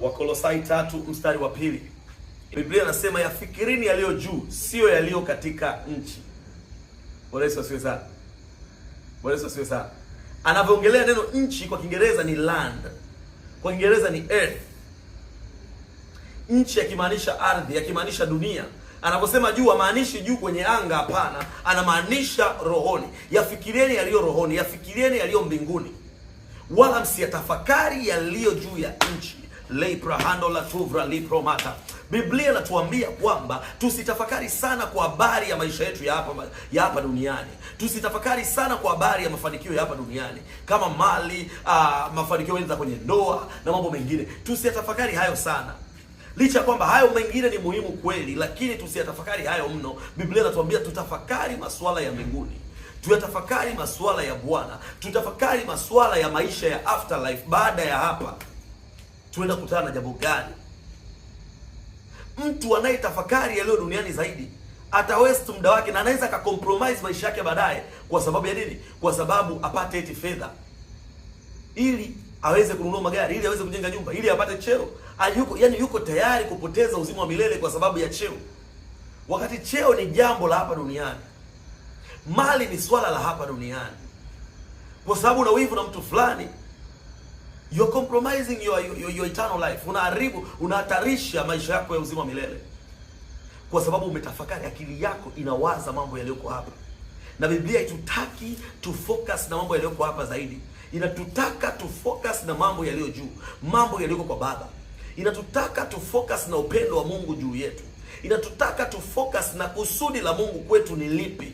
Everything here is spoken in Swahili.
Wakolosai 3:2. Biblia inasema yafikirini yaliyo juu, sio yaliyo katika nchi. Bwana Yesu asifiwe sana. Bwana Yesu asifiwe sana. Anavyoongelea neno nchi kwa Kiingereza ni land. Kwa Kiingereza ni earth. Nchi yakimaanisha ardhi, yakimaanisha dunia. Anaposema juu hamaanishi juu kwenye anga, hapana. Anamaanisha rohoni. Yafikirieni yaliyo rohoni, yafikirieni yaliyo mbinguni. Wala msiyatafakari yaliyo juu ya nchi. Leiprahando la tuvra lipromata. Biblia inatuambia kwamba tusitafakari sana kwa habari ya maisha yetu ya hapa duniani. Tusitafakari sana kwa habari ya mafanikio ya hapa duniani, kama mali, mafanikio yenza kwenye ndoa na mambo mengine. Tusiyatafakari hayo sana. Licha kwamba hayo mengine ni muhimu kweli, lakini tusiyatafakari hayo mno. Biblia inatuambia tutafakari masuala ya mbinguni. Tuyatafakari masuala ya Bwana. Tutafakari masuala ya maisha ya afterlife. Baada ya hapa tuenda kutana na jambo gani? Mtu anayetafakari yaliyo duniani zaidi ata waste muda wake na anaweza compromise maisha yake baadaye. Kwa sababu ya nini? Kwa sababu apate eti fedha, ili aweze kununua magari, ili aweze kujenga nyumba, ili apate cheo. Yuko tayari kupoteza uzima wa milele kwa sababu ya cheo, wakati cheo ni jambo la hapa duniani. Mali ni swala la hapa duniani. Kwa sababu una wivu na mtu fulani, you're compromising your eternal life. Unahatarisha maisha yako ya uzima wa milele, kwa sababu umetafakari. Akili yako inawaza mambo yaliyoko hapa, na Biblia itutaki tu focus na mambo yaliyoko hapa zaidi. Inatutaka tu focus na mambo yaliyo juu, mambo yaliyoko kwa Baba. Inatutaka tu focus na upendo wa Mungu juu yetu. Inatutaka tu focus na kusudi la Mungu kwetu ni lipi.